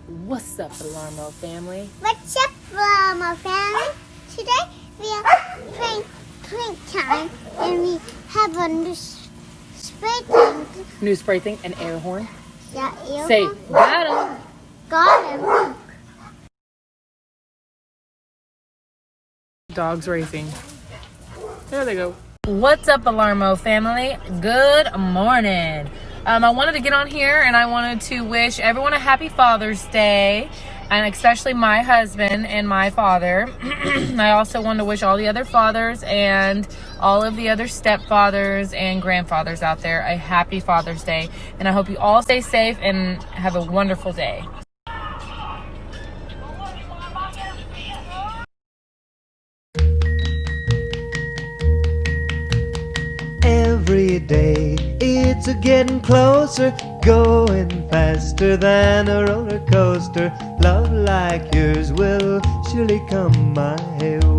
What's up, Alarmo family? What's up, Alarmo family? Today we are prank time, and we have a new spray tank. New spray thing, an air horn. Yeah, Say, got him. got him. Dogs racing. There they go. What's up, Alarmo family? Good morning. I wanted to get on here and I wanted to wish everyone a happy Father's Day, and especially my husband and my father. I also wanted to wish all the other fathers and all of the other stepfathers and grandfathers out there a happy Father's Day. And I hope you all stay safe and have a wonderful day. Every day it's a getting closer, going faster than a roller coaster. Love like yours will surely come my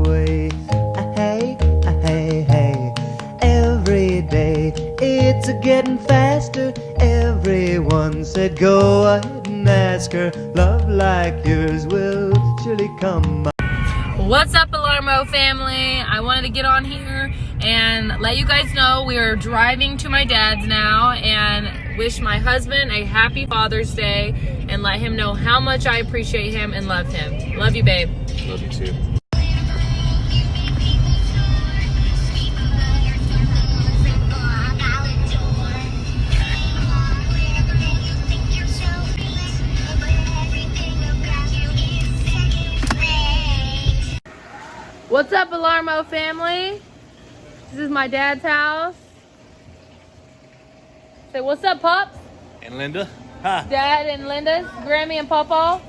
way. Hey, hey, hey. Every day it's a getting faster. Everyone said go ahead and ask her. Love like yours will surely come my way. What's up, Alarmo family? I wanted to get on here and let you guys know we are driving to my dad's now and wish my husband a happy Father's Day and let him know how much I appreciate him and love him. Love you, babe. Love you too. What's up, Alarmo family? This is my dad's house. Say, what's up, Pops? And Linda. Hi. Dad and Linda, Grammy and Pawpaw.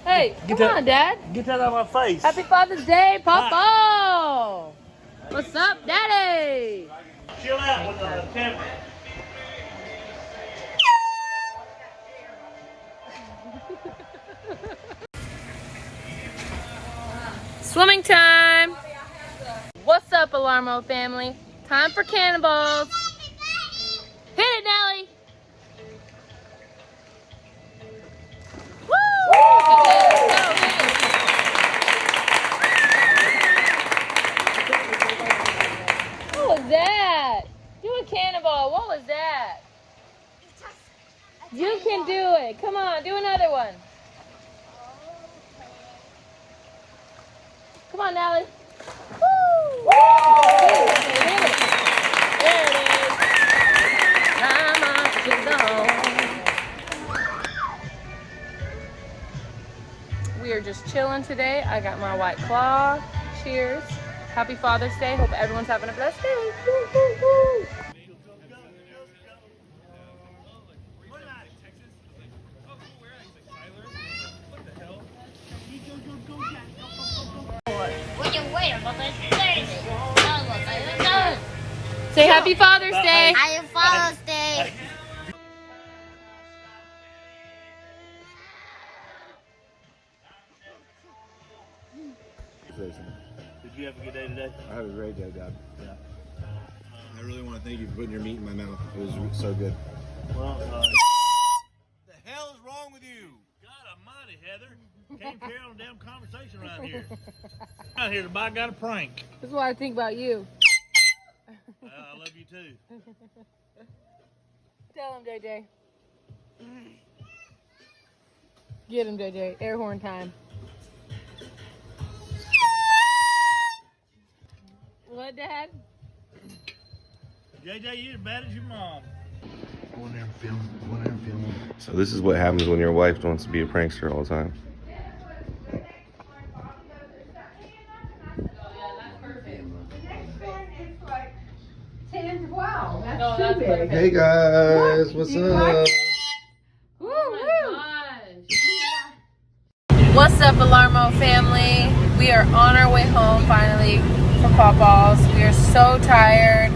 Hey, Get come that- on, Dad. Get that out of my face. Happy Father's Day, Pawpaw. What's up, Daddy? Chill out with the camera. Swimming time. What's up, Alarmo family? Time for cannonballs. Hit it, Nelly. Woo! What was that? Do a cannonball. What was that? You can do it. Come on, do another one. Come on, Nelly. Woo! Hit it. There it is. I'm off to go. We are just chilling today. I got my White Claw. Cheers. Happy Father's Day. Hope everyone's having a blessed day. Woo, woo, woo. Say Happy Father's Day. Happy Father's Day. Did you have a good day today? I had a great day, Dad. Yeah. I really want to thank you for putting your meat in my mouth. It was so good. Well, What the hell is wrong with you? God almighty, Heather. Can't carry on a damn conversation around here. Out here to buy got a prank. This is what I think about you. I love you too. Tell him, JJ. Get him, JJ. Air horn time. What, Dad? JJ, you as bad as your mom. Go in there and film. Go in there and film. So this is what happens when your wife wants to be a prankster all the time. Hey guys, what's up? What's up, Alarmo family? We are on our way home finally from Pawpaw's. We are so tired.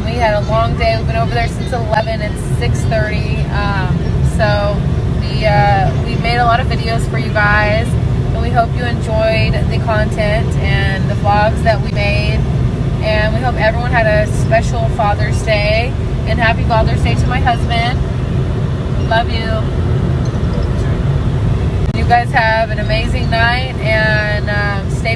We had a long day. We've been over there since 11. It's 6:30. So we made a lot of videos for you guys, and we hope you enjoyed the content and the vlogs that we made. And we hope everyone had a special Father's Day, and happy Father's Day to my husband. Love you. You guys have an amazing night and stay